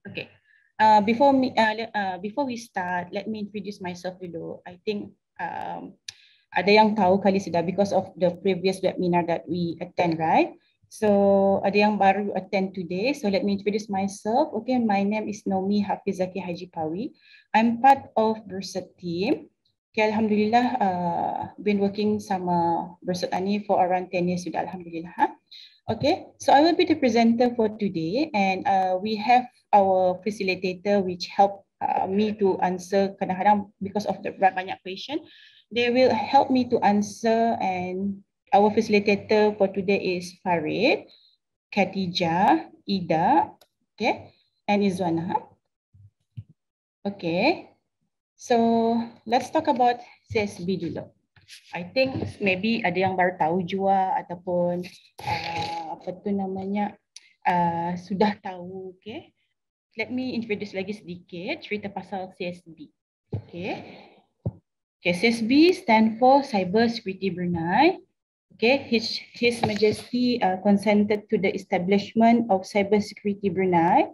Okay. Before we start, let me introduce myself dulu. I think ada yang tahu kali sudah because of the previous webinar that we attend, right? So ada yang baru attend today. So let me introduce myself. Okay, my name is Nomi Hafizaki Haji Pawi. I'm part of Bersat team. Okay, Alhamdulillah, been working sama Bersat Ani for around 10 years sudah, Alhamdulillah. Okay, so I will be the presenter for today, and we have our facilitator which help me to answer kadang-kadang because of the banyak question. They will help me to answer, and our facilitator for today is Farid, Khadijah, Ida, okay, and Izwana. Okay, so let's talk about CSB dulu. I think maybe ada yang baru tahu jua ataupun apa tu namanya sudah tahu. Okay, let me introduce lagi sedikit cerita pasal CSB. Okay, CSB stand for Cyber Security Brunei. Okay, His Majesty consented to the establishment of Cyber Security Brunei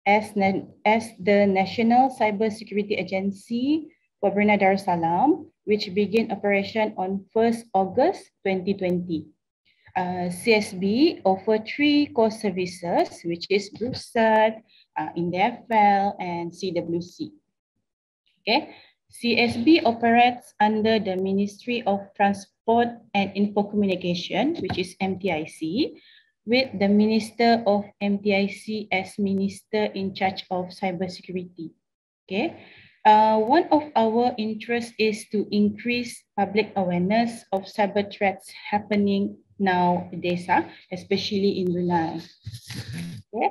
as the National Cyber Security Agency for Brunei Darussalam, which began operation on 1st August 2020. CSB offer 3 core services, which is BRUSAT, INDEFL, and CWC. Okay, CSB operates under the Ministry of Transport and Info Communication, which is MTIC, with the Minister of MTIC as Minister in charge of cybersecurity. Okay. One of our interests is to increase public awareness of cyber threats happening nowadays, especially in Brunei. Okay.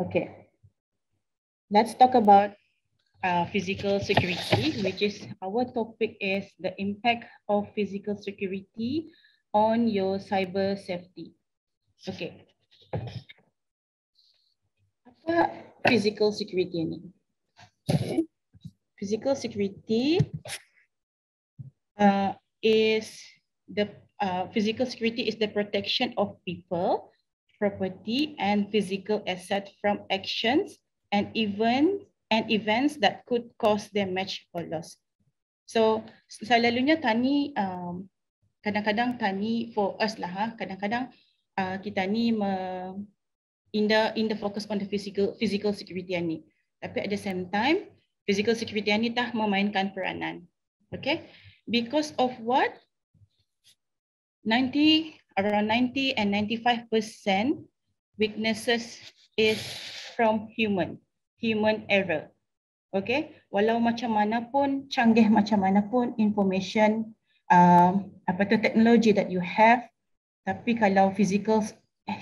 Okay. Let's talk about physical security, which is our topic is the impact of physical security on your cyber safety. Okay. Apa physical security ini? Okay. Physical security is the physical security is the protection of people, property, and physical asset from actions and events that could cause damage or loss. So selalunya tani kadang-kadang tani for us lah, kadang-kadang kita ni in the focus on the physical security ni. Tapi at the same time, physical security ni dah memainkan peranan. Okay? Because of what? Around 90 and 95% weaknesses is from human error. Okay? Walau macam mana pun, canggih macam mana pun information, teknologi that you have, tapi kalau physical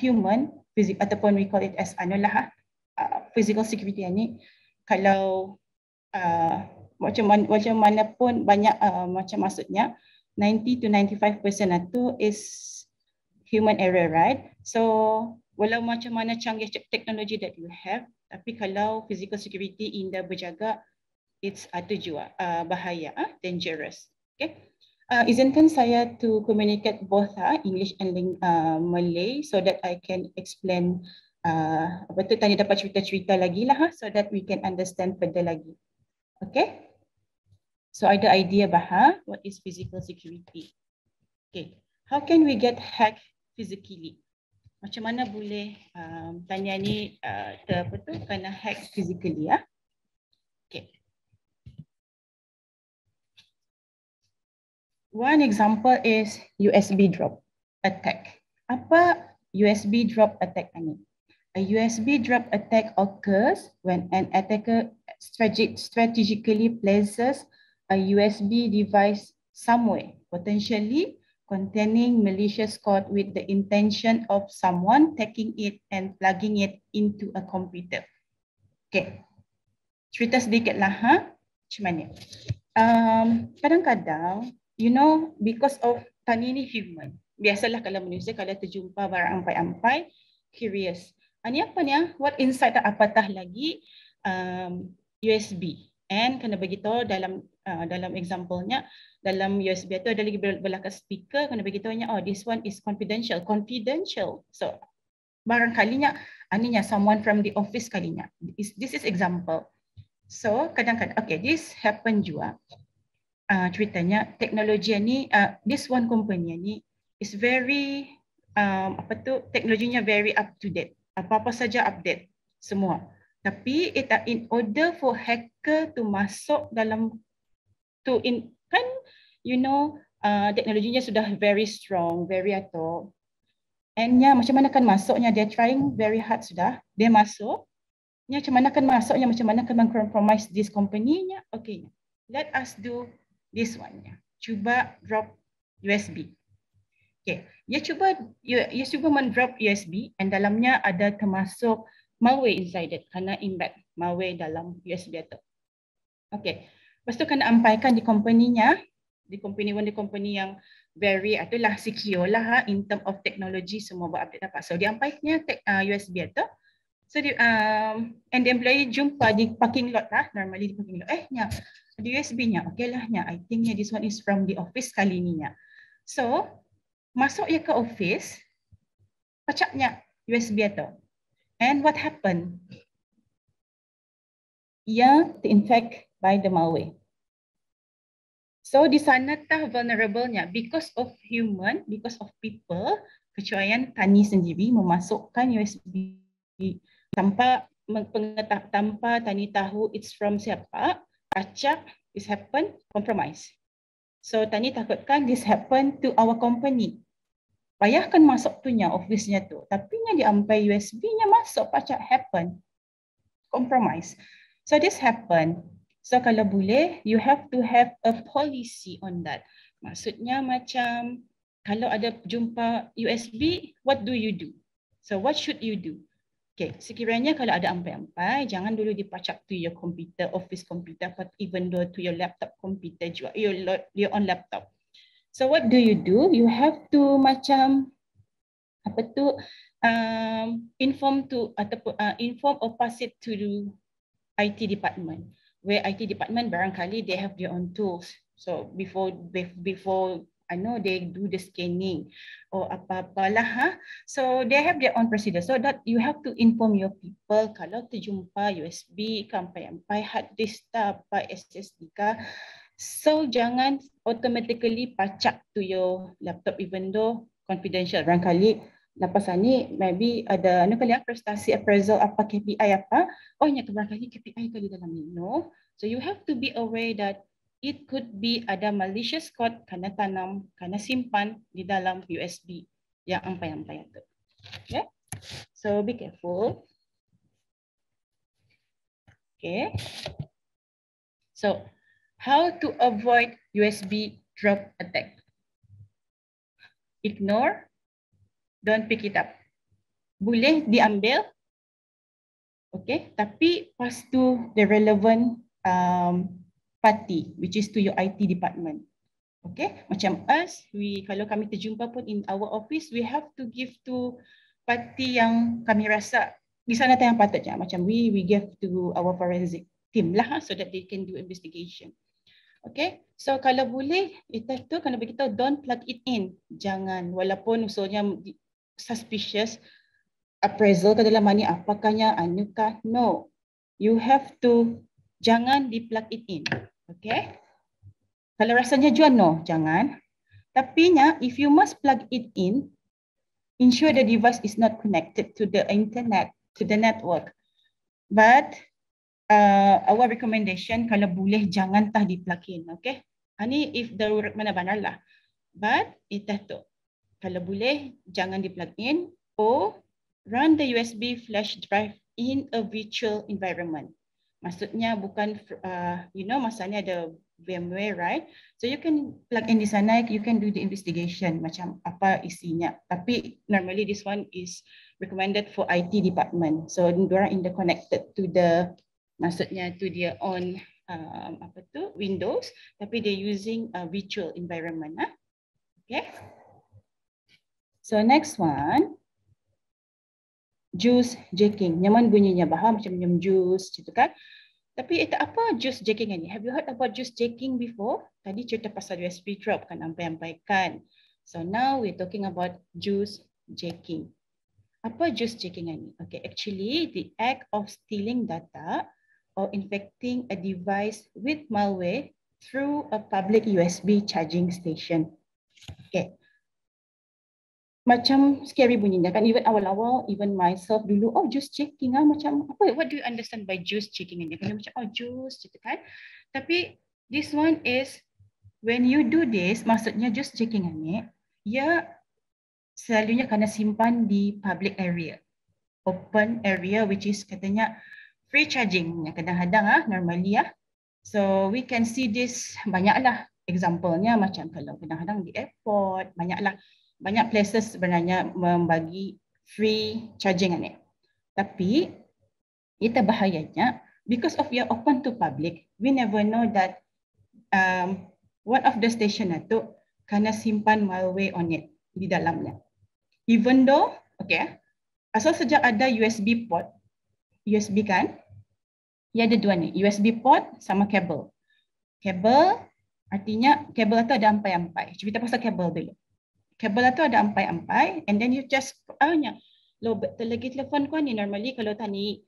human, ataupun we call it as physical security ni, kalau macam mana pun banyak macam maksudnya 90 to 95% itu is human error, right? So walau macam mana canggih teknologi that you have, tapi kalau physical security indah berjaga, it's ada juga bahaya, dangerous. Okay. Izinkan saya to communicate both English and Malay so that I can explain tanya dapat cerita-cerita lagi lah so that we can understand further lagi. Okay. So ada idea what is physical security? Okay. How can we get hacked physically? Macam mana boleh tanya ni kena hack physically ya? Okay. One example is USB drop attack. Apa USB drop attack ini? A USB drop attack occurs when an attacker strategically places a USB device somewhere, potentially containing malicious code with the intention of someone taking it and plugging it into a computer. Okay, cerita sedikit lah macam mana. Kadang-kadang, you know, because of tani ni human, biasalah kalau manusia kalau terjumpa barang ampai-ampai, curious. Ini apa ni? What inside apatah lagi USB? And kena beritahu dalam example-nya, dalam USB itu ada lagi belakang speaker, kena beritahunya, oh this one is confidential. So barangkalinya aninya someone from the office kalinya. This is example. So kadang-kadang okay, this happen juga. Ceritanya teknologi ni this one company ni is very teknologinya very up to date. Apa-apa saja update semua. Tapi in order for hacker to masuk dalam kan teknologinya sudah very strong, very atau and macam mana kan masuknya, dia trying very hard sudah, dia masuk, macam mana kan masuknya, macam mana kan compromise this company-nya. Okay, let us do this one. Cuba drop USB. Okay, dia cuba mendrop USB and dalamnya ada termasuk malware inside it, kena embed malware dalam USB itu. Okay, lepas tu kena ampaikan di company-nya, di company yang very itulah secure lah in term of technology, semua buat update dapat. So diampaikannya USB itu. So and the employee jumpa di parking lot lah, normally di parking lot. Ada USB-nya. Okay lah nya. I think this one is from the office kali ni nya. So masuk ke office, pacaknya USB itu. And what happened? Ia terinfect by the malware. So di sana tah vulnerable-nya because of human, because of people, kecuaian Tani sendiri memasukkan USB tanpa Tani tahu it's from siapa, acak, this happen, compromise. So Tani takutkan this happen to our company. Payahkan masuk tu nya office-nya tu, tapi nya diampai USB-nya masuk, acak happen, compromise. So this happen. So kalau boleh, you have to have a policy on that. Maksudnya macam kalau ada jumpa USB, what do you do? So what should you do? Okay, sekiranya kalau ada ampai-ampai, jangan dulu dipacak to your computer, office computer, but even though to your laptop computer juga, your own laptop. So what do? You have to macam inform or pass it to the IT department. Where IT department barangkali they have their own tools. So before I know they do the scanning or apa-apalah. So they have their own procedure. So that you have to inform your people kalau terjumpa USB, ampai hard disk apa SSD kah. So jangan automatically pacak to your laptop even though confidential. Barangkali lepas ni maybe ada prestasi appraisal apa KPI apa. Oh nya barangkali KPI kali dalam ni. No. So you have to be aware that it could be ada malicious code kena tanam, kena simpan di dalam USB yang ampai-ampai itu. Okay. So be careful. Okay. So how to avoid USB drop attack? Ignore. Don't pick it up. Boleh diambil. Okay. Tapi pass to the relevant party, which is to your IT department. Okay, macam us, kalau kami terjumpa pun in our office, we have to give to party yang kami rasa di sana yang patutnya. Macam we give to our forensic team lah, so that they can do investigation. Okay, so kalau boleh, itu kena beritahu don't plug it in. Jangan, walaupun usulnya suspicious, appraisal ke dalam ni, apakahnya, anukah? No, you have to, jangan di plug it in. Okay. Kalau rasanya jual, no, jangan. Tapi if you must plug it in, ensure the device is not connected to the internet, to the network. But our recommendation, kalau boleh, jangan tah di plug in. Okay. Ini if darurat mana benar lah. But itu tu. Kalau boleh, jangan di plug in or run the USB flash drive in a virtual environment. Maksudnya bukan, masanya ada VMware, right? So you can plug in di sana, you can do the investigation macam apa isinya. Tapi normally this one is recommended for IT department. So diorang interconnected to the, maksudnya to their own Windows, tapi they using a virtual environment. Okay. So next one. Juice jacking. Nyaman bunyinya, bahar macam juice gitu kan. Tapi itu apa juice jacking ini? Have you heard about juice jacking before? Tadi cerita pasal USB drop kan, ampai-ampaikan. So now we're talking about juice jacking. Apa juice checking ni? Okay, actually the act of stealing data or infecting a device with malware through a public USB charging station. Okay. Macam scary bunyinya kan, even awal-awal, even myself dulu, oh juice checking macam apa, what do you understand by juice checking ini? Kalau macam oh juice gitu kan. Tapi this one is when you do this, maksudnya juice checking ini, ia selalunya kena simpan di public area, open area, which is katanya free charging. Kadang-kadang normally so we can see this banyaklah example-nya, macam kalau kadang-kadang di airport, banyak places sebenarnya membagi free charging ni. Tapi itu bahayanya because of your open to public, we never know that one of the station itu kena simpan malware on it di dalamnya. Even though, okay, asal sejak ada USB port, USB kan, ia ada dua ni, USB port sama kabel. Kabel artinya kabel itu ada ampai-ampai. Cerita pasal kabel dulu. Kabel itu ada ampai-ampai, and then you just lagi telefon kau ni normally kalau tani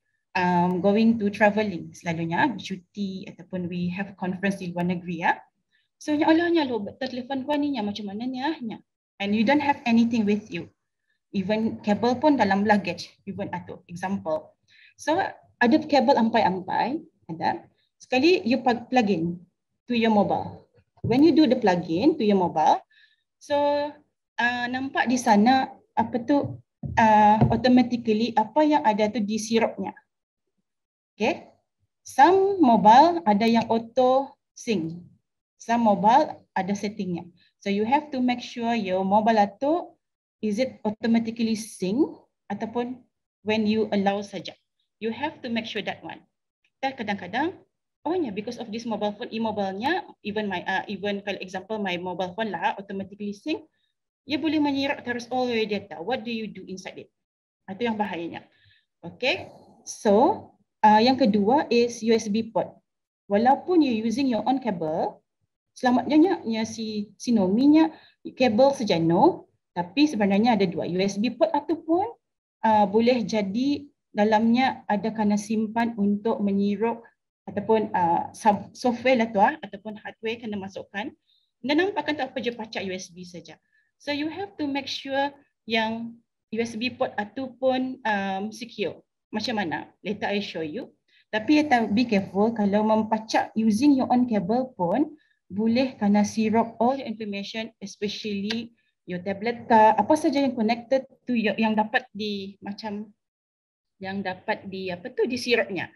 going to travelling selalunya cuti ataupun we have conference di luar negeri so alahnya telefon kau ni macam mana ni and you don't have anything with you, even kabel pun dalam luggage, even atau example. So ada kabel ampai-ampai, ada sekali you plug in to your mobile. When you do the plug in to your mobile, so nampak di sana apa tu automatically apa yang ada tu di sirupnya. Okay, some mobile ada yang auto sync, some mobile ada settingnya. So you have to make sure your mobile itu is it automatically sync ataupun when you allow saja. You have to make sure that one. Kadang-kadang because of this mobile phone, e-mobile-nya, even kalau example my mobile phone lah automatically sync, ia boleh menyirap terus all your data. What do you do inside it? Itu yang bahayanya. Okay, so yang kedua is USB port. Walaupun you using your own cable, selamatnya si Nomi-nya kabel saja no, tapi sebenarnya ada dua USB port ataupun boleh jadi dalamnya ada kena simpan untuk menyirup ataupun software lah tu ataupun hardware kena masukkan. Dan nampakkan tak apa je pacak USB saja. So you have to make sure yang USB port ataupun secure. Macam mana? Later I show you. Tapi be careful kalau mempacak using your own cable pun boleh kena sirup all your information, especially your tablet ke apa saja yang connected to yang dapat di di sirupnya.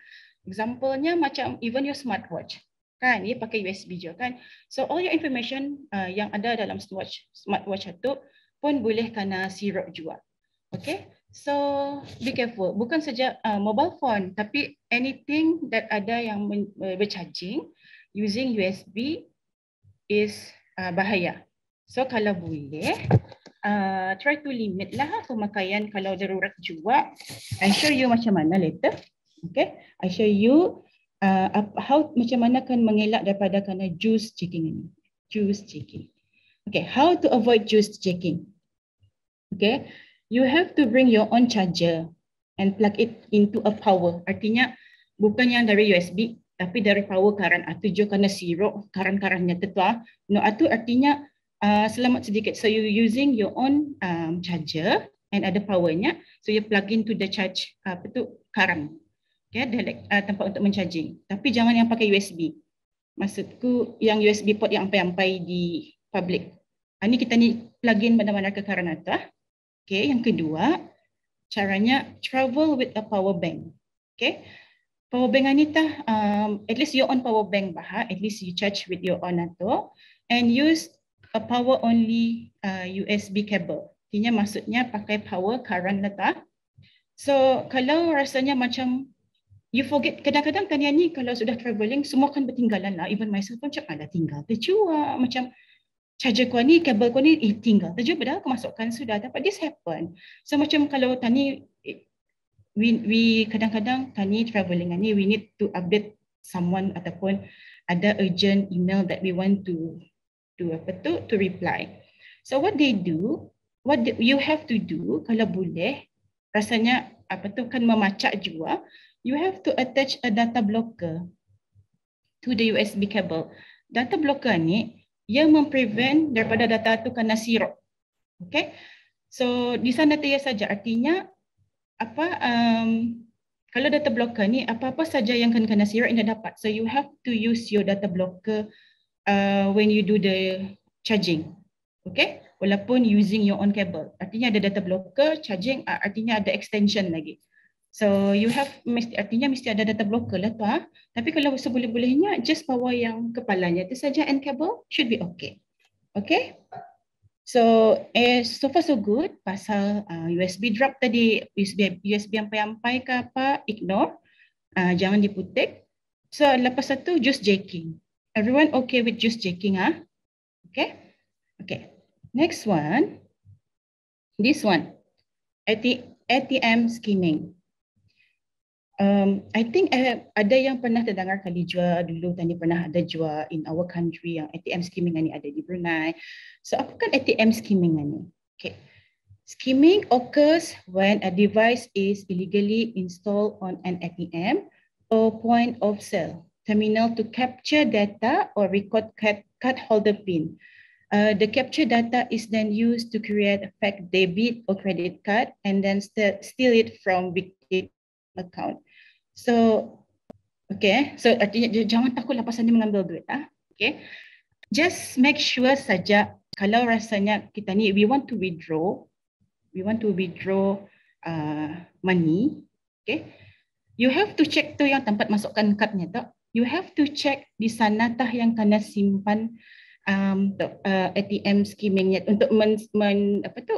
Example-nya macam even your smartwatch. Kan, dia pakai USB je kan. So all your information yang ada dalam smartwatch itu pun boleh kena sirup juga. Okay, so be careful. Bukan saja mobile phone, tapi anything that ada yang bercharging using USB is bahaya. So kalau boleh, try to limit lah pemakaian kalau darurat juga. I show you macam mana later. Okay, I show you how macam mana kan mengelak daripada kena juice checking ini. Juice checking. Okay, how to avoid juice checking? Okay, you have to bring your own charger and plug it into a power. Artinya bukan yang dari USB, tapi dari power current. Itu juga kena sirup current-currentnya tetua. No, itu artinya selamat sedikit. So you using your own charger and ada powernya. So you plug into the charge current. Okay, tempat untuk mencharging. Tapi jangan yang pakai USB. Maksudku yang USB port yang ampai-ampai di public. Ini kita ni plug in mana-mana ke current atas. Okay, yang kedua, caranya travel with a power bank. Okay, power bank ni at least your own power bank at least you charge with your own atau and use a power only USB cable. Artinya maksudnya pakai power current lah. So kalau rasanya macam you forget, kadang-kadang tanya ni kalau sudah travelling semua kan bertinggalan lah. Even myself pun cakap ada tinggal terjua. Macam charger kau ni, kabel kau ni tinggal terjua padahal kemasukkan sudah. Dapat this happen. So macam kalau tani, we kadang-kadang tani travelling ni, we need to update someone ataupun ada urgent email that we want to reply. So what they do, you have to do kalau boleh, rasanya kan memacak jua, you have to attach a data blocker to the USB cable. Data blocker ni ia memprevent daripada data tu kena sirup. Okay, so di sana dia saja, artinya kalau data blocker ni apa-apa saja yang kena sirup anda dapat. So you have to use your data blocker when you do the charging. Okay, walaupun using your own cable. Artinya ada data blocker, charging artinya ada extension lagi. So you have artinya mesti ada data blocker lah tu. Tapi kalau seboleh-bolehnya just power yang kepalanya tu saja and cable should be okay. Okay. So so far so good pasal USB drop tadi, USB ampai-ampai ke apa, ignore. Jangan diputik. So lepas itu just jacking. Everyone okay with just jacking Okay. Okay. Next one. This one. ATM skimming. I think ada yang pernah terdengar kali jua dulu tadi pernah ada jua in our country yang ATM skimming ni ada di Brunei. So apa kan ATM skimming ni? Okay. Skimming occurs when a device is illegally installed on an ATM or point of sale terminal to capture data or record card holder PIN. The capture data is then used to create a fake debit or credit card and then steal it from victim account. So, okay. So artinya jangan takut lepas ni mengambil duit. Okay. Just make sure saja kalau rasanya kita ni we want to withdraw money. Okay. You have to check tu yang tempat masukkan cardnya tu. You have to check di sana tah yang kena simpan ATM skimmingnya untuk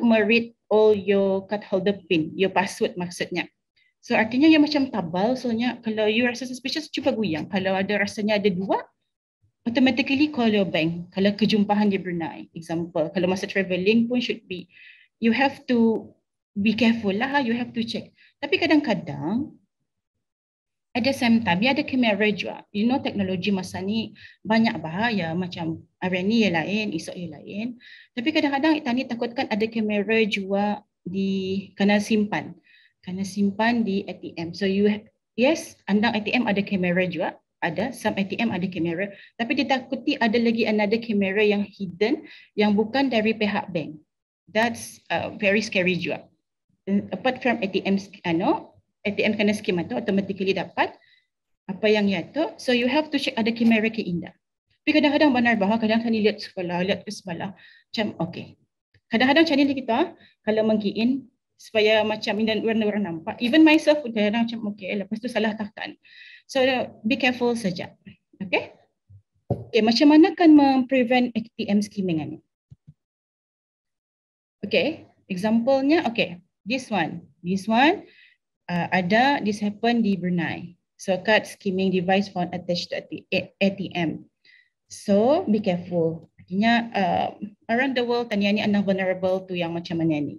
meread all your card holder PIN, your password maksudnya. So artinya yang macam tabal, soalnya kalau you rasa suspicious, cuba goyang. Kalau ada rasanya ada dua, automatically call your bank. Kalau kejumpahan di Brunei, example, kalau masa travelling pun should be, you have to be careful lah, you have to check. Tapi kadang-kadang, ada time, ada kamera juga. You know teknologi masa ni banyak bahaya, macam hari ni yang lain, esok yang lain. Tapi kadang-kadang kita ni takutkan ada kamera juga kena simpan di ATM. So yes, anda ATM ada kamera juga, some ATM ada kamera, tapi ditakuti ada lagi another kamera yang hidden yang bukan dari pihak bank. That's very scary juga. Apart from ATM kena skim itu automatically dapat apa yang itu. So you have to check ada kamera ke indah. Tapi kadang-kadang benar bahawa kadang-kadang lihat ke sebelah macam okay. Kadang-kadang macam ni kita kalau mengkiin supaya macam orang nampak. Even myself pun kadang macam okay, lepas tu salah tekan. So be careful saja. Okay? Okay, macam mana kan memprevent ATM skimming ni? Okay, example-nya okay. This one this happen di Brunei. So card skimming device found attached to ATM. So be careful. Artinya around the world tanya ni anak vulnerable tu yang macam mana ni.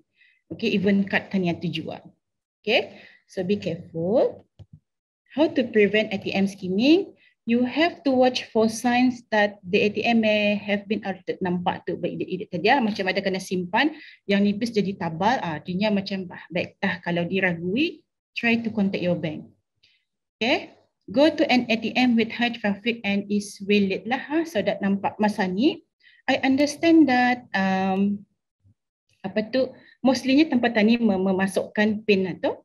Okay, even card tanya tu juga. Okay, so be careful. How to prevent ATM skimming? You have to watch for signs that the ATM may have been altered. Nampak tu edit tadi macam ada kena simpan yang nipis jadi tabal. Artinya macam baik kalau diragui, try to contact your bank. Okay, go to an ATM with high traffic and is well lit lah so that nampak masa ni. I understand that mostlynya tempat tani memasukkan PIN atau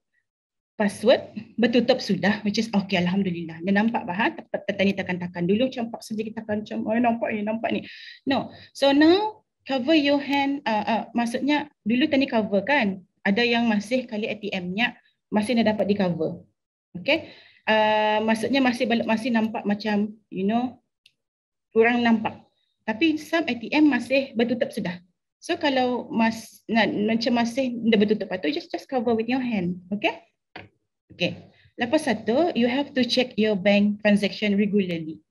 password bertutup sudah, which is okay, alhamdulillah. Dia nampak bahan tempat tani tekan dulu campak saja kita tekan macam nampak ni. No, so now cover your hand. Maksudnya dulu tani cover kan, ada yang masih kali ATM-nya masih nak dapat di cover. Okay, maksudnya masih nampak macam kurang nampak. Tapi some ATM masih bertutup sudah. So kalau macam masih bertutup tu, just cover with your hand. Okay? Okay. Lepas satu, you have to check your bank transaction regularly.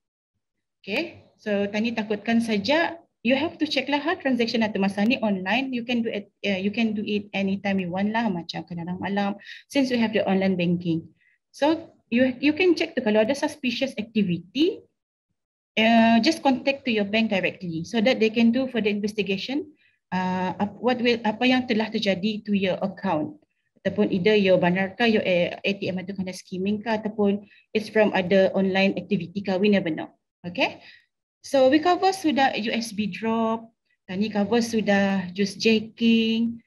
Okay? So tani takutkan saja, you have to check lah transaction atau masa ni online. You can do it anytime you want lah, macam kadang-kadang malam, since you have the online banking. So you can check tu kalau ada suspicious activity, just contact to your bank directly so that they can do further investigation. Apa yang telah terjadi to your account Ataupun either your bandar ka, your ATM itu kena skimming ka, ataupun it's from other online activity ka, we never know. Okay? So we cover sudah USB drop, tadi cover sudah juice jacking,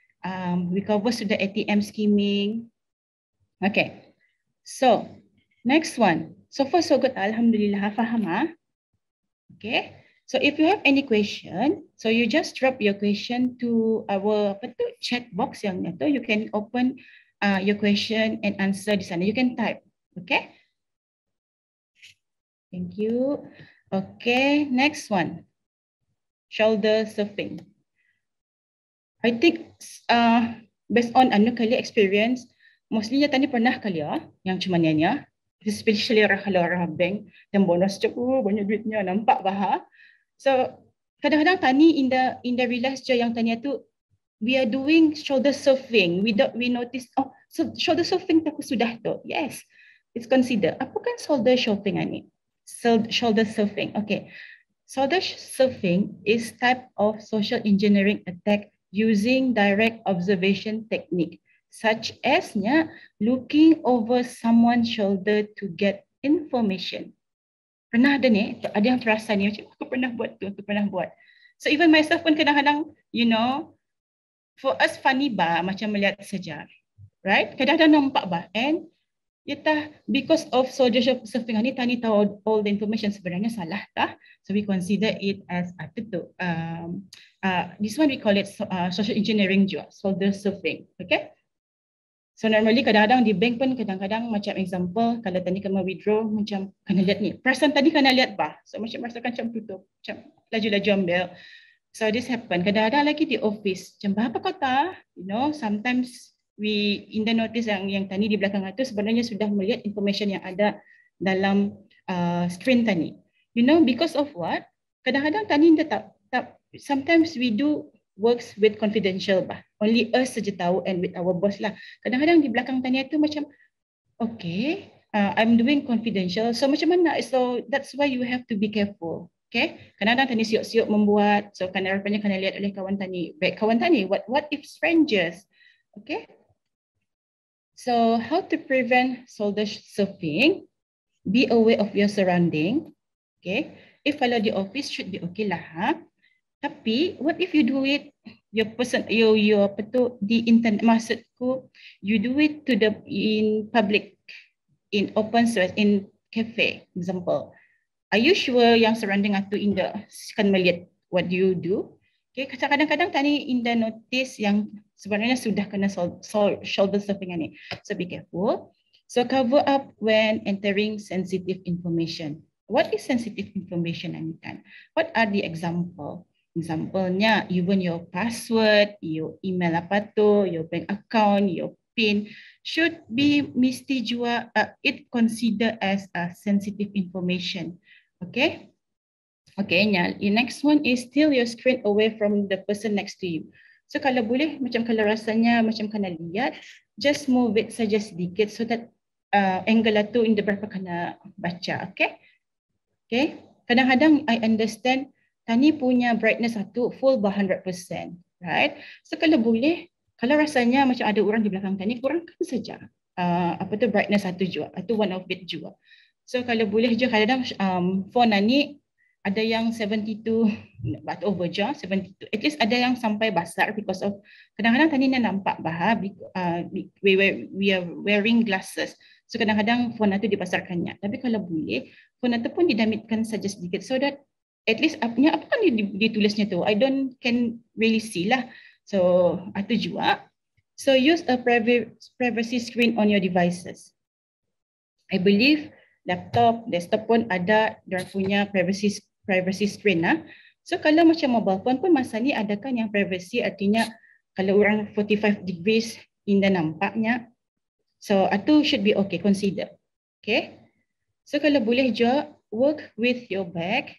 we cover sudah ATM skimming. Okay. So next one. So far so good. Alhamdulillah, faham ah? Okay. So if you have any question, so you just drop your question to our chat box yang itu. You can open your question and answer di sana. You can type. Okay. Thank you. Okay. Next one. Shoulder surfing. I think based on anu kali experience, mostly tadi pernah kali yang cuma nanya, especially kalau bank dan bonus cukup banyak duitnya nampak bah. So kadang-kadang tani in the realize je yang tanya tu we are doing shoulder surfing. We notice so shoulder surfing tak sudah tu. Yes, it's considered. Apa kan shoulder surfing ni? Shoulder surfing. Okay. Shoulder surfing is type of social engineering attack using direct observation technique, such as looking over someone's shoulder to get information. Pernah ada ni, ada yang terasa ni, macam aku pernah buat tu, aku pernah buat. So even myself pun kadang-kadang, you know, for us funny ba, macam melihat saja, right? Kadang-kadang nampak ba, and because of soldier surfing ni, tani tahu all the information sebenarnya salah tah. So we consider it as this one we call it social engineering juga, soldier surfing. Okay. So normally kadang-kadang di bank pun kadang-kadang macam example kalau tadi kena withdraw macam kena lihat ni. Perasaan tadi kena lihat bah. So macam rasakan macam tutup, macam laju-laju ambil. So this happen. Kadang-kadang lagi di office. Macam apa kata? You know, sometimes we in the notice yang tadi di belakang itu sebenarnya sudah melihat information yang ada dalam screen tadi. You know, because of what? Kadang-kadang tadi tak sometimes we do works with confidential bah. Only us saja tahu and with our boss lah. Kadang-kadang di belakang tadi itu macam okay, I'm doing confidential. So macam mana? So that's why you have to be careful. Okay, kadang-kadang tadi siok-siok membuat. So kan rupanya kena lihat oleh kawan tani. Baik kawan tani, what if strangers? Okay. So how to prevent shoulder surfing? Be aware of your surrounding. Okay. If kalau di office should be okay lah. Ha? Tapi what if you do it your di internet, maksudku you do it to the in public, in open space, in cafe example. Are you sure yang surrounding itu indah akan melihat what you do? Okay, kadang-kadang tadi indah notice yang sebenarnya sudah kena shoulder surfing ni. So be careful. So cover up when entering sensitive information. What is sensitive information ni kan? What are the example? Example-nya even your password, your email apa tu, your bank account, your PIN should be mesti juga it consider as a sensitive information. Okay. Okay, the next one is steal your screen away from the person next to you. So kalau boleh, macam kalau rasanya macam kena lihat, just move it saja sedikit so that angle itu in the berapa kena baca. Okay. Okay. Kadang-kadang I understand tani punya brightness satu full 100%, right? So kalau boleh, kalau rasanya macam ada orang di belakang tani, kurangkan saja brightness satu juga, atau one of it juga. So kalau boleh je kadang-kadang phone ni ada yang 72 but over je 72. At least ada yang sampai besar because of kadang-kadang tani nampak bah we are wearing glasses. So kadang-kadang phone itu dibesarkannya. Tapi kalau boleh, phone itu pun didamitkan saja sedikit so that at least apa kan ditulisnya tu, I don't can really see lah. So itu juga. So use a privacy screen on your devices. I believe laptop, desktop pun ada dia punya privacy screen lah. So kalau macam mobile phone pun masa ni ada kan yang privacy, artinya kalau orang 45 degrees indah nampaknya. So itu should be okay, consider. Okay. So kalau boleh je work with your bag.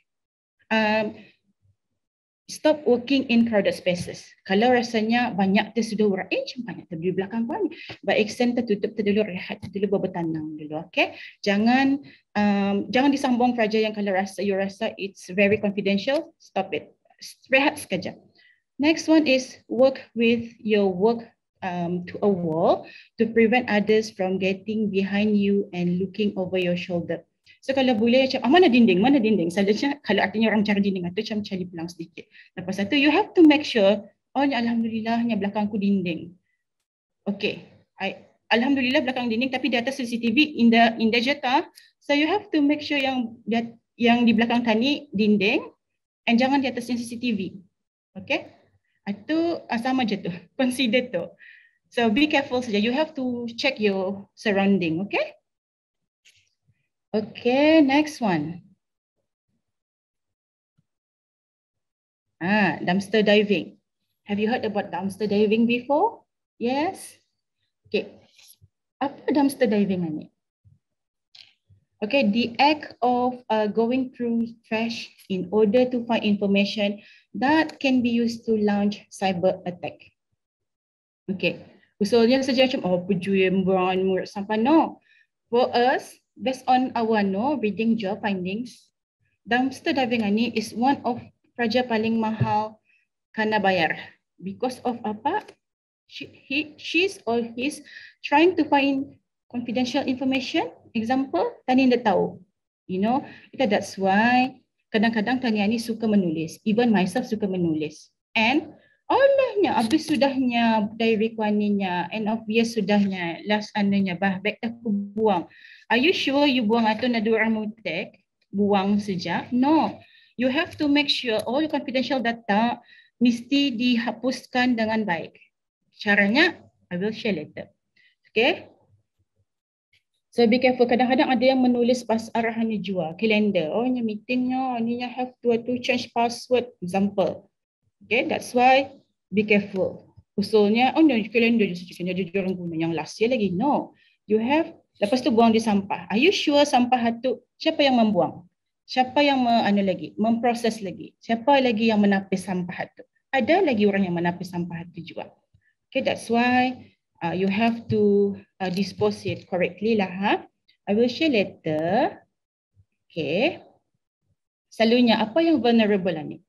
Stop working in crowded spaces. Kalau rasanya banyak sudah orang, macam banyak di belakang kau ni. Baik extend tertutup dulu, rehat dulu, bertenang dulu. Okay? Jangan disambung kerja yang kalau you rasa it's very confidential, stop it. Rehat sekejap. Next one is work with your work to a wall to prevent others from getting behind you and looking over your shoulder. So kalau boleh macam mana dinding, mana dinding. Selalunya kalau artinya orang cari dinding atau macam cari pelang sedikit. Lepas tu you have to make sure, oh alhamdulillahnya belakangku dinding. Okay, alhamdulillah belakang dinding tapi di atas CCTV in the jata. So you have to make sure yang di belakang tani dinding and jangan di atasnya CCTV. Okay? Itu sama je tu. Consider tu. So be careful saja. You have to check your surrounding. Okay? Okay, next one. Dumpster diving. Have you heard about dumpster diving before? Yes? Okay. Apa dumpster diving ni? Okay, the act of going through trash in order to find information that can be used to launch cyber attack. Okay, usulnya saja macam pejuang murid sampah. No, for us, based on our reading job findings, dumpster diving ni is one of project paling mahal kena bayar. Because of apa? She's or he's trying to find confidential information. Example, Tani dah tahu. You know, that's why kadang-kadang Tani ni suka menulis. Even myself suka menulis. And olehnya, habis sudahnya diary kuaninya, and obvious sudahnya, last anunya, back aku buang. Are you sure you buang atau nak dua orang mutek? Buang saja? No. You have to make sure all your confidential data mesti dihapuskan dengan baik. Caranya, I will share later. Okay? So be careful. Kadang-kadang ada yang menulis pas arahannya jual, kalender. Oh, ni meetingnya, ni have to change password. Example. Okay, that's why be careful. Usulnya, ni kalender je orang guna. Yang last year lagi. No. You have, lepas tu buang di sampah. Are you sure sampah itu, siapa yang membuang? Siapa yang memproses lagi? Siapa lagi yang menapis sampah itu? Ada lagi orang yang menapis sampah itu juga. Okay, that's why you have to dispose it correctly lah. I will share later. Okay. Selalunya apa yang vulnerable ni?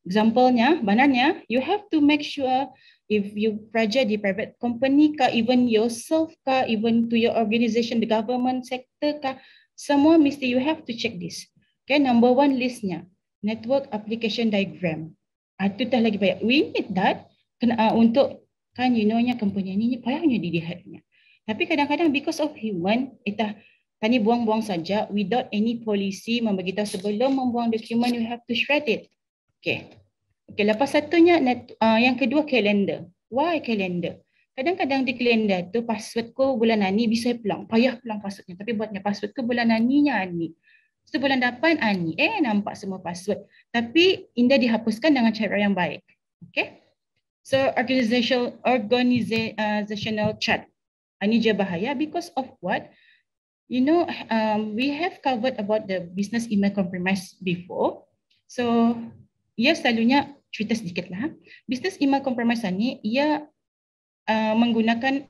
Example-nya, bananya, you have to make sure if you project di private company ka, even yourself ka, even to your organization, the government sector ka, semua mesti you have to check this. Okay, number one listnya, network application diagram. Itu dah lagi banyak. We need that untuk kan you know-nya company ni payahnya dilihatnya. Tapi kadang-kadang because of human, tani buang-buang saja without any policy memberitahu sebelum membuang dokumen you have to shred it. Okay. Okay, lepas satunya yang kedua kalender. Why kalender? Kadang-kadang di kalender tu password ko bulan ni bisa pelang. Payah pelang passwordnya. Tapi buatnya password ko bulan ninya ni. So bulan depan ni nampak semua password. Tapi indah dihapuskan dengan cara yang baik. Okay. So organizational chat. Ini je bahaya because of what? You know, we have covered about the business email compromise before. So, ia selalunya cerita sedikit lah. Business email compromise ni, ia menggunakan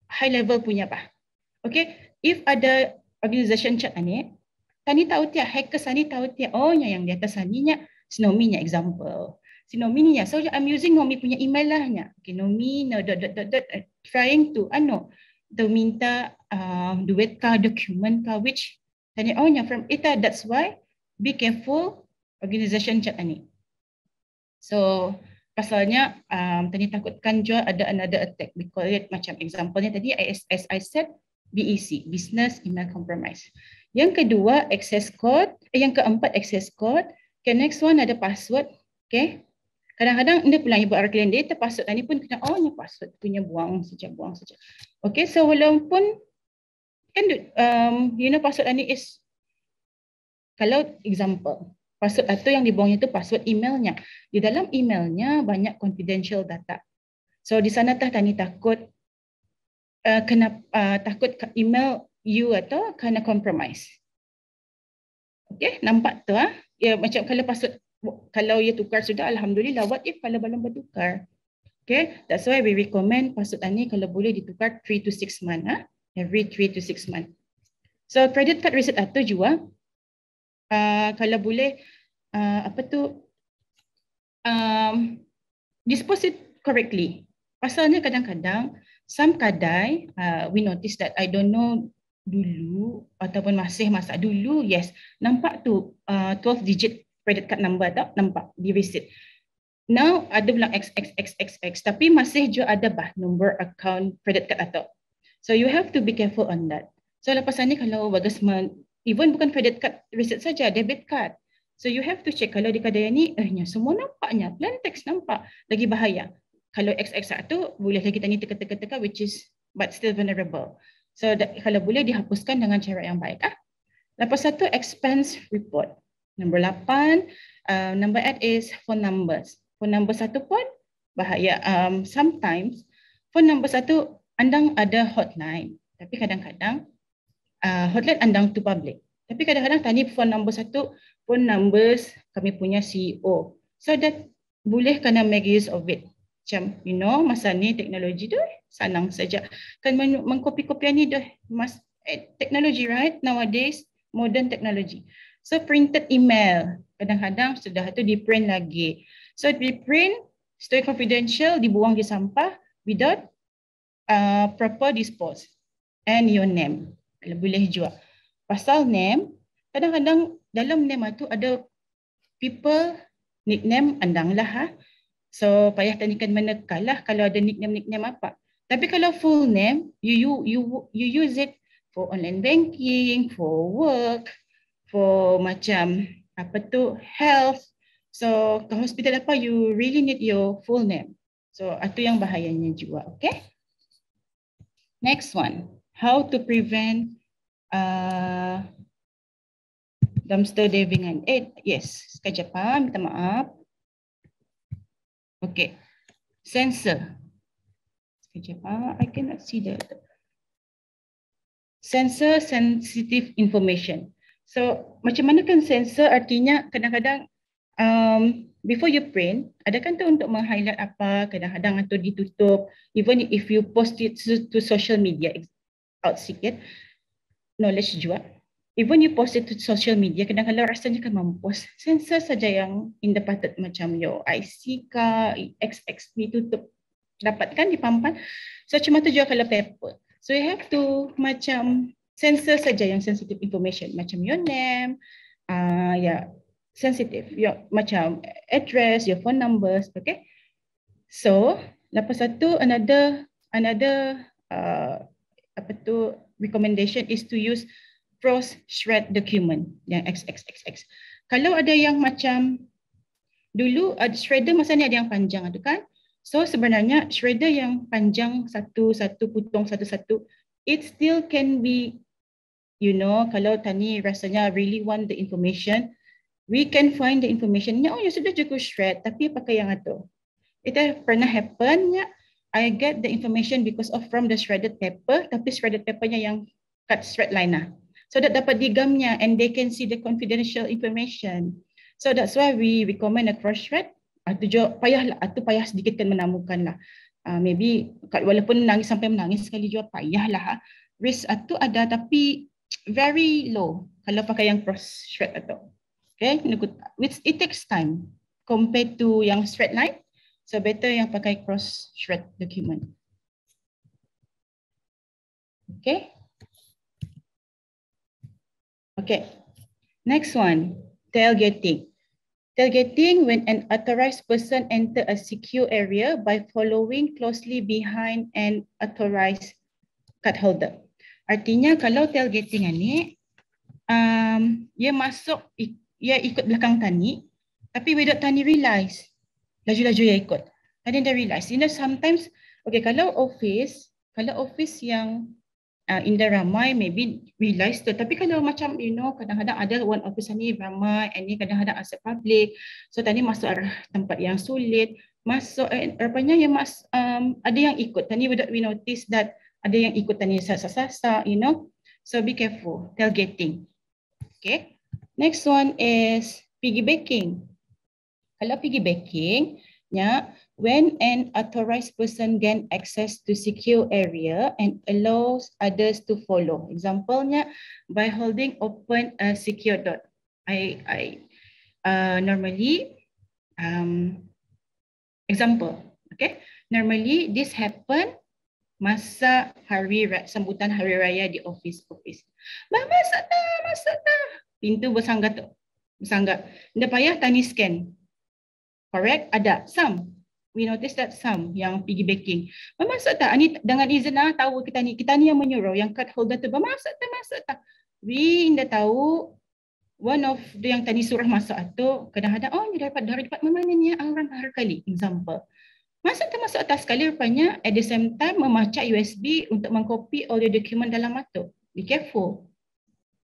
high level punya apa? Okay, if ada organization chat ni, tani tahu tiap hackers ni tahu tiap yang di atas aninya Snomi-nya example. Si Nomi ni so I'm using Nomi punya email lahnya. Okay, Nomi trying to minta duit ka, document ka, which tanya from ita. That's why be careful organization chat ni. So pasalnya tadi takutkan juga ada another attack. We call it macam example-nya tadi as I said BEC, business email compromise. Yang kedua access code, yang keempat access code. Okay, next one ada password. Okay. Kadang-kadang dia pulang ibu arah kalender, password ni pun kena password punya buang saja. Okay, so walaupun kan password ni is kalau example password atau yang dibuangnya itu password emailnya. Di dalam emailnya banyak confidential data. So di sana tani takut takut email you atau kena compromise. Okay, nampak tu ya macam kalau password kalau ia tukar sudah, alhamdulillah. What if kalau belum bertukar? Okay, that's why we recommend password ni kalau boleh ditukar 3 to 6 months. Every 3 to 6 months. So credit card receipt atau juga kalau boleh dispose it correctly. Pasalnya kadang-kadang some kadai we notice that I don't know dulu ataupun masih masa dulu, yes, nampak tu 12 digit credit card number tak nampak di receipt. Now ada bilang XXXXX tapi masih juga ada bah number account credit card atau. So you have to be careful on that. So lepas ni kalau bagas even bukan credit card receipt saja, debit card. So you have to check kalau di kedai ni semua nampaknya plain text nampak, lagi bahaya. Kalau XX1 boleh lagi kita ni teka-teka which is but still vulnerable. So kalau boleh dihapuskan dengan cara yang baik. Lepas satu expense report. Nombor 8, number 8 is phone numbers. Phone number 1 pun bahaya. Sometimes phone number 1 andang ada hotline. Tapi kadang-kadang hotline andang to public. Tapi kadang-kadang tanya phone number 1, phone numbers kami punya CEO. So that boleh kena make use of it. Macam, masa ni teknologi tu senang saja. Kan mengkopi-kopian ni dah teknologi, right? Nowadays, modern technology. So printed email, kadang-kadang sudah tu di print lagi. So di print, stay confidential, dibuang di sampah without proper dispose. And your name, kalau boleh juga. Pasal name, kadang-kadang dalam name tu ada people nickname andang lah. So payah tanyakan manakah lah kalau ada nickname apa. Tapi kalau full name, you use it for online banking, for work, for macam health. So ke hospital apa, you really need your full name. So itu yang bahayanya juga, okay? Next one, how to prevent dumpster diving. Yes, sekejap minta maaf. Okay, sensor. Sekejap I cannot see that. Sensor sensitive information. So macam mana kan sensor, artinya kadang-kadang before you print, ada kan tu untuk meng-highlight apa, kadang-kadang tu ditutup. Even if you post it to social media, out sikit, knowledge juga. Even you post it to social media, kadang-kadang rasanya kan mampus. Sensor saja yang independent macam your IC ka, XX ditutup. Dapat kan dipampan. So cuma tu juga kalau paper. So you have to macam sensor saja yang sensitive information. Macam your name, sensitive. Your macam address, your phone numbers, okay? So, lepas satu another recommendation is to use cross shred document yang XXXX. Kalau ada yang macam dulu ada shredder masa ni ada yang panjang tu kan? So sebenarnya shredder yang panjang satu potong satu-satu, it still can be, kalau tani rasanya really want the information, we can find the information. Ya sudah cukup shred, tapi pakai yang itu. Itu pernah happen ya. I get the information because of from the shredded paper, tapi shredded papernya yang cut straight line lah. So that dapat digamnya and they can see the confidential information. So that's why we recommend a cross shred. Itu payah sedikit kan menemukan lah. Maybe walaupun nangis sampai menangis sekali juga payah lah. Risk itu ada tapi very low kalau pakai yang cross shred atau. Okay, which it takes time compared to yang straight line. So better yang pakai cross shred document. Okay. Okay. Next one, tailgating. Tailgating when an authorized person enter a secure area by following closely behind an authorized card holder. Artinya kalau tailgating ni, dia masuk, dia ikut belakang tani, tapi without tani realize, laju-laju dia ikut. Tani dia realize. Sometimes, okay, kalau office yang indah ramai, maybe realize tu. Tapi kalau macam, kadang-kadang ada one office ni ramai, and ni kadang-kadang asal public. So tadi masuk arah tempat yang sulit. Masuk, rupanya yang ada yang ikut. Tadi we notice that ada yang ikut tadi sasa-sasa, So be careful, tailgating. Okay. Next one is piggybacking. Kalau piggybacking, when an authorized person gain access to secure area and allows others to follow. Example-nya, by holding open a secure dot. Normally, example, okay? Normally this happen masa sambutan hari raya di office. Masak dah. Pintu bersanggah. Dia payah tani scan. Correct? Ada some. We notice that some yang piggybaking. Masak tak? Ani dengan izin tahu kita ni yang menyuruh yang card holder tu masak tak? We dah tahu one of the yang tadi surah masak tu kadang-kadang ni dari dapat mana ni orang hari kali example. Masuk atas sekali rupanya at the same time memacak USB untuk mengkopi all the document dalam tu. Be careful.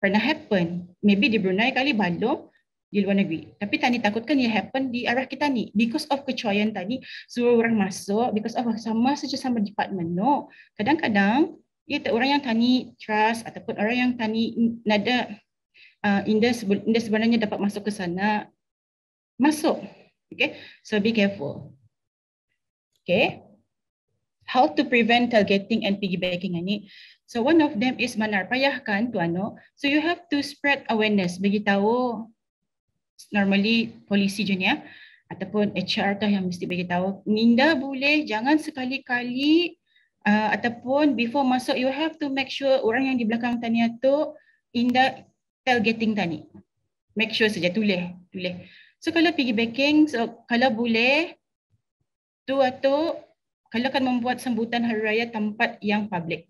Pernah happen. Maybe di Brunei kali belum di luar negeri. Tapi tadi takutkan ia happen di arah kita ni. Because of kecuaian tadi, suruh orang masuk, because of sama department. No. Kadang-kadang, orang yang tani trust ataupun orang yang tani nada Indah sebenarnya dapat masuk ke sana. Masuk. Okay. So be careful. Okay. How to prevent tailgating and piggybacking ini. So one of them is manar. Payahkan tuano. So you have to spread awareness. Beritahu normally polisi junior ataupun HR tu yang mesti beritahu. Ninda boleh jangan sekali-kali ataupun before masuk you have to make sure orang yang di belakang tania tu Indah tailgating tani. Make sure saja tulis. So kalau piggybacking, so kalau boleh tu atau kalau kan membuat sambutan hari raya tempat yang public.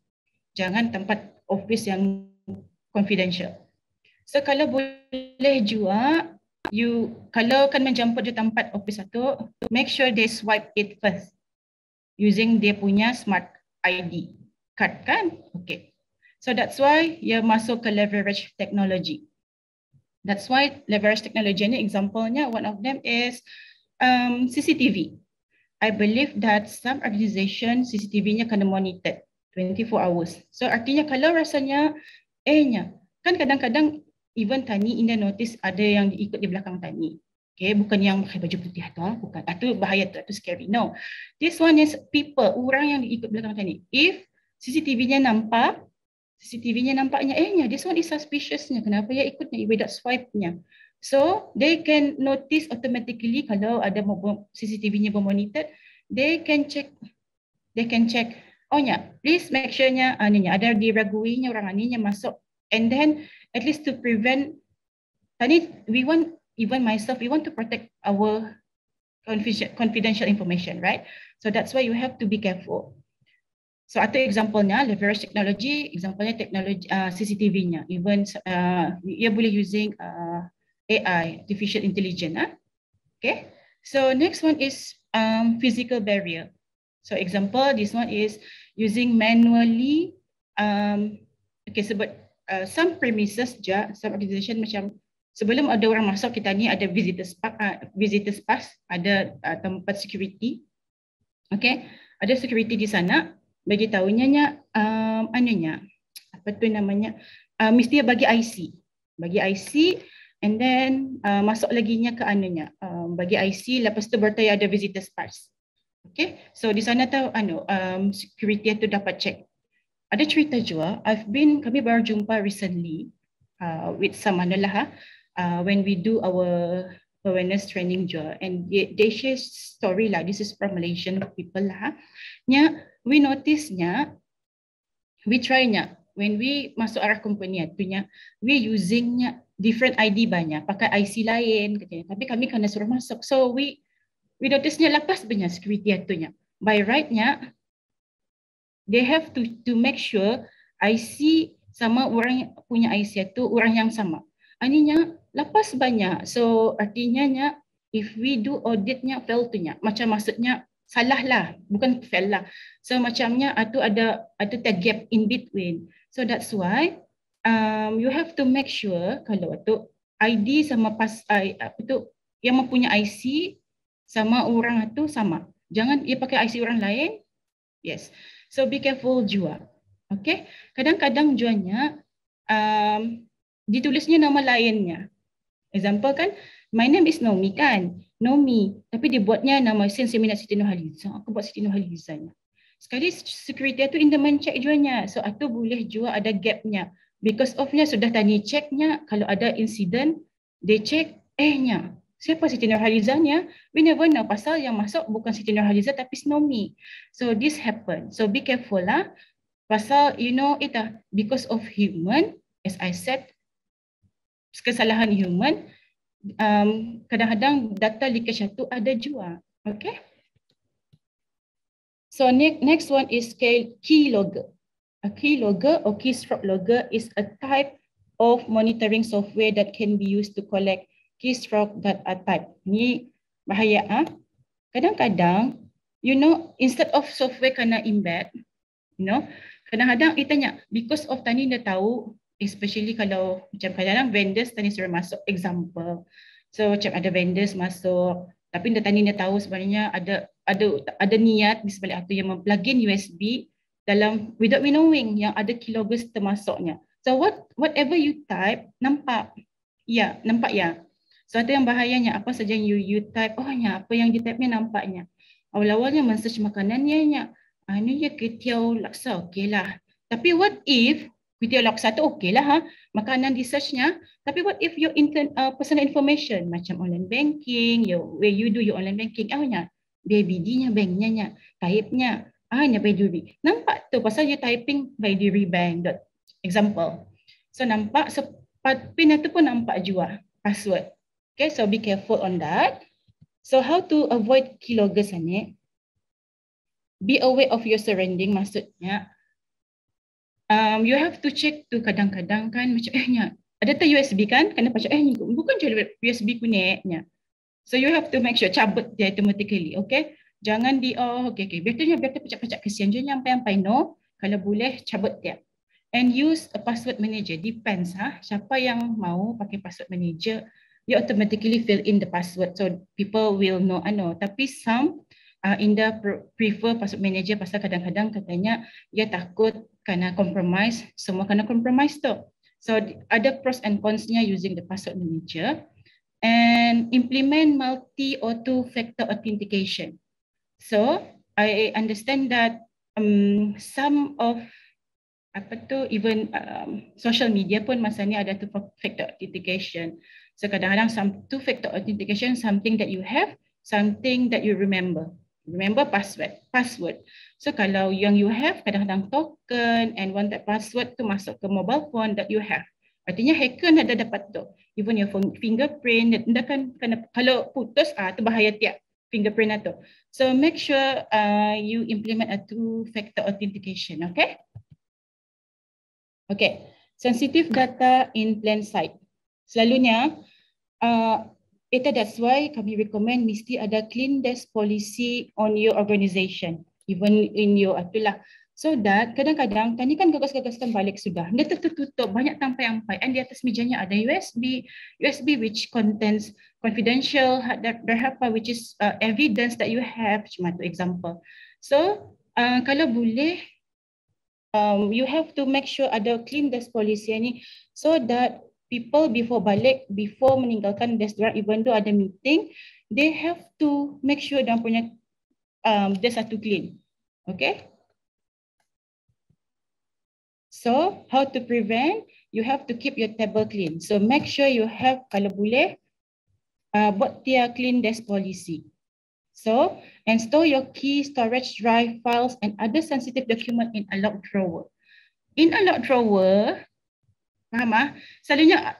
Jangan tempat office yang confidential. So kalau boleh juga kalau kan menjemput di tempat office itu, make sure they swipe it first using dia punya smart ID card kan? Okay. So that's why ia masuk ke leverage technology. That's why leverage technology ni example-nya one of them is CCTV. I believe that some organization CCTV-nya kena monitored 24 hours. So artinya kalau rasanya kan kadang-kadang even tani Indah notice ada yang ikut di belakang tani. Okay, bukan yang pakai baju putih tu, bukan. Itu bahaya tu, itu scary. No. This one is people, orang yang ikut belakang tani. If CCTV-nya nampaknya this one is suspiciousnya. Kenapa ia ikutnya without swipe-nya? So, they can notice automatically kalau ada CCTV-nya bermonitor, they can check. Please make sure-nya ada diraguinya orang aninya masuk. And then at least to prevent tadi we want to protect our confidential information, right? So that's why you have to be careful. So atau example-nya leverage technology, example-nya teknologi CCTV-nya, even ia boleh using AI, artificial intelligence. Okay. So next one is physical barrier. So example, this one is using manually. Okay, sebut some premises some organization macam sebelum ada orang masuk kita ni ada visitors pass, ada tempat security. Okay, ada security di sana. Bagi tahunya apa tu namanya? Mesti bagi IC, and then masuk laginya ke bagi IC, lepas tu baru ada visitors pass. Okay, so di sana tahu security tu dapat check. Ada cerita juga, kami baru jumpa recently with some when we do our awareness training juga, and they share story lah. This is from Malaysian people lah. We notice we try when we masuk arah company we using different ID banyak, pakai IC lain katanya. Tapi kami kena suruh masuk. So we notice lepas banyak security by right they have to make sure IC sama orang punya IC itu orang yang sama. Aninya lepas banyak. So artinya if we do auditnya fail macam maksudnya salah lah, bukan fail lah. So macamnya ada gap in between. So that's why you have to make sure kalau tu ID sama yang mempunyai IC sama orang itu sama. Jangan ia pakai IC orang lain. Yes. So be careful juga. Okay. Kadang-kadang juanya ditulisnya nama lainnya. Example kan, my name is Nomi kan. Nomi. Tapi dibuatnya nama since saya minat Siti Nurhaliza. Aku buat Siti Nurhalizanya. Sekali security itu Indah men-check juanya. So itu boleh juga ada gapnya. Because of-nya sudah tanya checknya. Kalau ada insiden, they check siapa Siti Nurhalizanya? We never know, pasal yang masuk bukan Siti Nurhaliza tapi Snomi. So this happen. So be careful lah. Pasal because of human, as I said, kesalahan human, kadang-kadang data leakage itu ada juga. Okay. So next one is keylogger. A keylogger or keystroke logger is a type of monitoring software that can be used to collect keystroke data type. Ini bahaya ah. Kadang-kadang, instead of software kena embed, kadang-kadang dia tanya, because of tani dah tahu, especially kalau macam kadang-kadang vendors tani suruh masuk example. So macam ada vendors masuk, tapi tani dah tahu sebenarnya ada niat di sebalik itu yang memplugin USB dalam without we knowing yang ada keyloggers termasuknya. So whatever you type nampak. Ya, nampak ya. So itu yang bahayanya, apa saja yang you type, apa yang you type-nya nampaknya. Awal-awalnya men-search makanannya, ini ya ketiau laksa, okeylah. Tapi what if ketiau laksa tu okeylah makanan di search-nya, tapi what if your personal information macam online banking, where you do your online banking, BIDD-nya, banknya, type-nya, hanya by Duri. Nampak tu pasal you typing by Duri Bank. Example. So nampak, so PIN itu pun nampak juga password. Okay, so be careful on that. So how to avoid keyloggers ni? Be aware of your surrounding, maksudnya you have to check tu kadang-kadang kan macam ada tu USB kan, kena macam bukan je USB kuningnya. So you have to make sure cabut dia automatically, okay? Jangan okay. Biar pecah-pecah kesian je sampai no. Kalau boleh cabut dia. And use a password manager. Depends siapa yang mau pakai password manager, you automatically fill in the password so people will know. Tapi some prefer password manager pasal kadang-kadang katanya dia takut kena compromise, semua kena compromise tu. So ada pros and cons-nya using the password manager. And implement multi or two-factor authentication. So I understand that some of even social media pun masa ni ada two-factor authentication. So kadang-kadang some two-factor authentication something that you have, something that you remember. Remember password. So kalau yang you have kadang-kadang token and one that password tu masuk ke mobile phone that you have. Artinya hacker ada dapat tu. Even your fingerprint, dia kan kalau putus tu bahaya tiap fingerprint itu. So make sure you implement a two-factor authentication, okay? Okay, sensitive data in plain sight. Selalunya, that's why kami recommend mesti ada clean desk policy on your organization, even in your itulah. So that kadang-kadang tani kan gagas-gagaskan balik sudah. Dia tertutup banyak tampai-ampai. And di atas mejanya ada USB which contains confidential data which is evidence that you have. Cuma tu example. So kalau boleh you have to make sure ada clean desk policy ni so that people before meninggalkan desk diorang, even though ada meeting, they have to make sure diorang punya desk satu clean. Okay? So, how to prevent? You have to keep your table clean. So, make sure you have, kalau boleh, buat dia clean desk policy. So, and store your key, storage drive, files, and other sensitive document in a locked drawer. In a locked drawer, faham selalunya,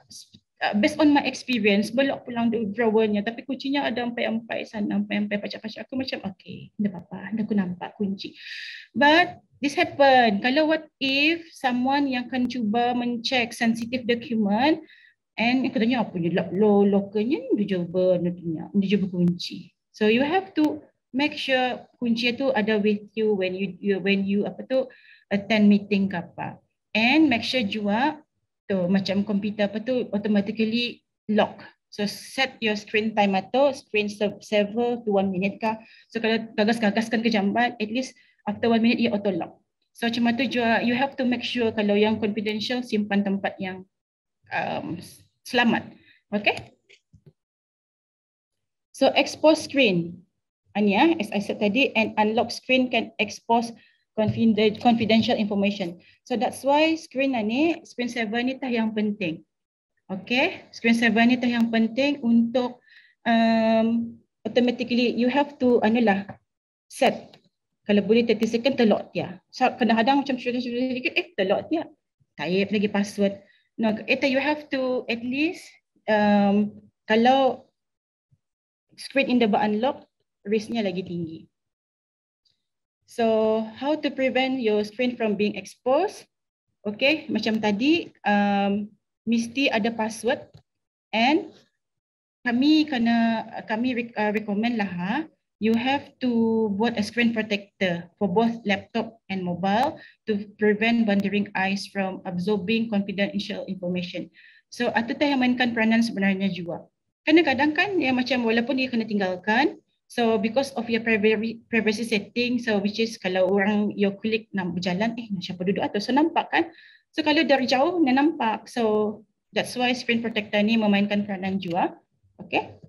based on my experience, belok pulang di drawernya, tapi kuncinya ada ampai-ampai sana, ampai-ampai pacak-pacak. Aku macam, okay, tak apa-apa, aku nampak kunci. But, this happen. Kalau what if someone yang akan cuba mencek sensitive document and katanya apa je lokernya dia cuba kunci. So you have to make sure kunci itu ada with you when you attend meeting ke apa. And make sure juga tu macam komputer automatically lock. So set your screen time atau screen saver to 1 minute kah. So kalau gagas-gagaskan ke jambat, at least after 1 minute, ia auto lock. So macam tu juga, you have to make sure kalau yang confidential, simpan tempat yang selamat. Okay? So expose screen. As I said tadi, an unlock screen can expose confidential information. So that's why screen saver ni tah yang penting. Okay? Screen saver ni tah yang penting untuk automatically you have to set. Kalau boleh 30 second terlock dia. So kadang-kadang macam sedikit terlock dia. Type lagi password. No, you have to at least kalau screen in the bar unlock, risknya lagi tinggi. So how to prevent your screen from being exposed? Okay, macam tadi mesti ada password and kami recommend lah you have to buat a screen protector for both laptop and mobile to prevent wandering eyes from absorbing confidential information. So itu yang mainkan peranan sebenarnya juga. Kadang-kadang kan yang macam walaupun dia kena tinggalkan, so because of your privacy setting, so which is kalau orang your colleague nak berjalan, siapa duduk atas, so nampak kan? So kalau dari jauh dia nampak. So that's why screen protector ni memainkan peranan juga. Okay.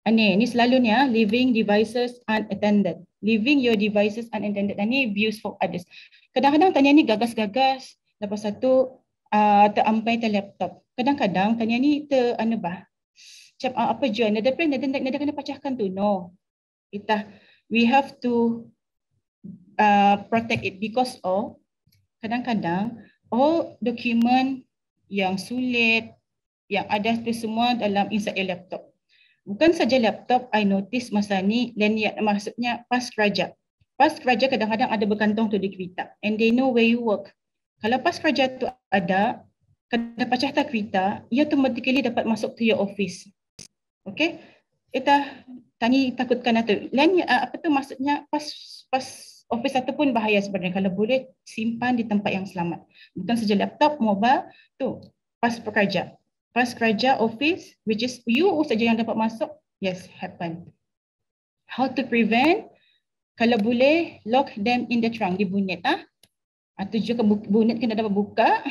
Ini selalunya leaving devices unattended. Leaving your devices unattended. Ini views for others. Kadang-kadang tanya ni gagas-gagas. Lepas satu terampai ke laptop. Kadang-kadang tanya ni macam apa je? Nada kena pecahkan tu. No. We have to protect it because of kadang-kadang all document yang sulit, yang ada tu semua dalam inside your laptop. Bukan saja laptop, I notice masa ni, maksudnya pas kerja. Pas kerja kadang-kadang ada bergantung tu di kereta. And they know where you work. Kalau pas kerja tu ada, kena pecah tak kereta, you automatically dapat masuk to your office. Okay? Kita tani takutkan tu. Lain apa tu maksudnya pas office satu pun bahaya sebenarnya. Kalau boleh simpan di tempat yang selamat. Bukan saja laptop, mobile, tu pas pekerja. Pas kerja office, which is you saja yang dapat masuk, yes, happen. How to prevent? Kalau boleh, lock them in the trunk, di bonnet. Atau juga bonnet kena dapat buka,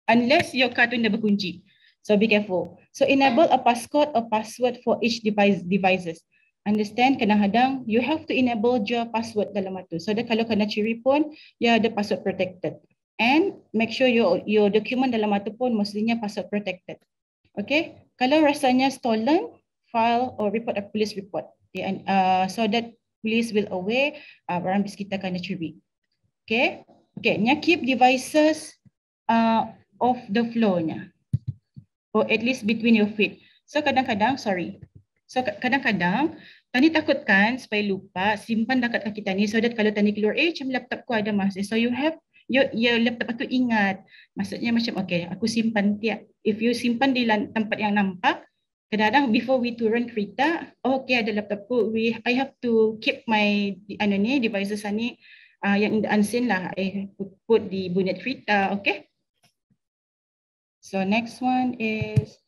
unless your car tu dah berkunci. So be careful. So enable a passcode or password for each devices. Understand, kadang-kadang you have to enable your password dalam itu. So that kalau kena curi pun, ya ada password protected. And make sure your document dalam itu pun mestinya password protected. Okay, kalau rasanya stolen, file or report a police report. So that police will aware barang bis kita kena curi. Okay, keep devices off the floor nya, or at least between your feet. So kadang-kadang, tani takutkan supaya lupa, simpan dekat kaki tani so that kalau tani keluar, macam laptop ku ada masih. So you have your laptop tu ingat. Maksudnya macam aku simpan tiap. If you simpan di tempat yang nampak, kadang-kadang before we turun kereta, ada laptop ku. I have to keep my devices ni yang unseen lah. I put di bonnet kereta, okay? So next one is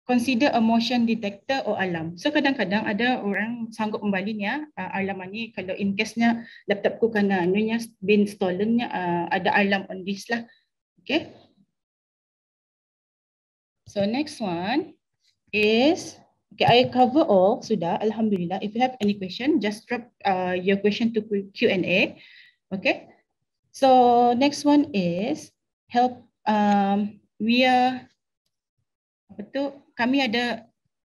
consider a motion detector or alarm. So kadang-kadang ada orang sanggup membaliknya alarm ni kalau in case-nya laptopku kena been stolen-nya ada alarm on this lah. Okay. So next one is I cover all sudah, alhamdulillah. If you have any question, just drop your question to Q&A. Okay. So next one is help kami ada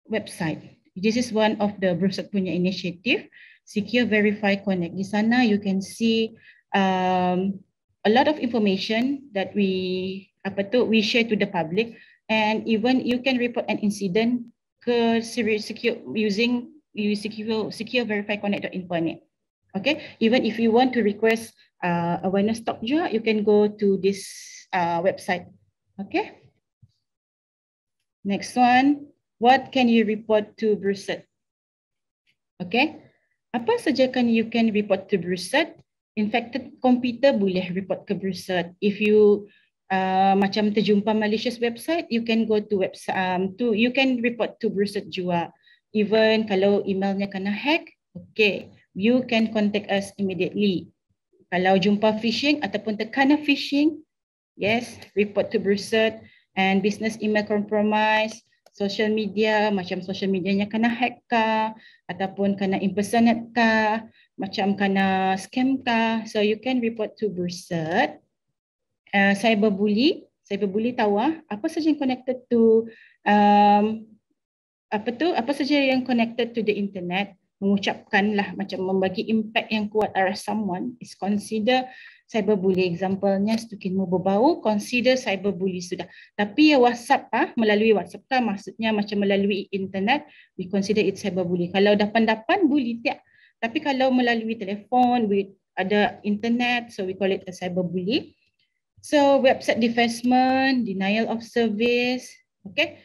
website. This is one of the BRUSAT punya initiative, Secure, Verify, Connect. Di sana you can see a lot of information that we share to the public, and even you can report an incident ke secure verify connect.info. Okay, even if you want to request awareness talk juga, you can go to this website. Okay. Next one, what can you report to BRUSAT? Okay, apa saja kan you can report to BRUSAT? Infected computer boleh report ke BRUSAT. If you macam terjumpa malicious website, you can go to you can report to BRUSAT juga. Even kalau emailnya kena hack, okay, you can contact us immediately. Kalau jumpa phishing ataupun terkena phishing, yes, report to BRUSAT. And business email compromise, social media, macam social medianya kena hack ka, ataupun kena impersonate ka, macam kena scam ka, so you can report to BRUSAT. Cyberbully tahu apa saja yang connected to apa saja yang connected to the internet, mengucapkanlah macam membagi impact yang kuat arah someone is consider cyberbully. Example-nya stukinmu berbau, consider cyberbully sudah. Tapi ya WhatsApp melalui WhatsApp maksudnya macam melalui internet, we consider it cyberbully. Kalau dapan-dapan bully tiap. Tapi kalau melalui telefon, ada internet, so we call it a cyberbully. So website defacement, denial of service, okay.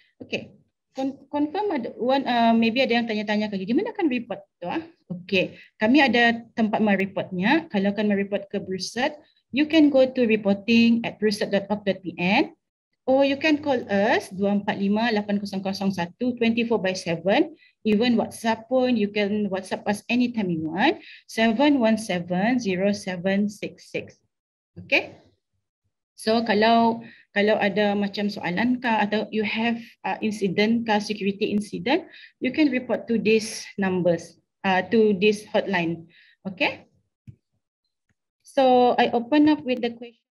Confirm ada one, maybe ada yang tanya-tanya lagi, di mana kan report tu? Okay, kami ada tempat mereportnya. Kalau kan mereport ke Brussels, you can go to reporting@brussels.org.pn or you can call us 245-8001 24/7. Even WhatsApp pun, you can WhatsApp us anytime you want, 717-0766. Okay. So kalau ada macam soalan kah atau you have incident kah, security incident, you can report to these numbers, to this hotline. Okay. So I open up with the question.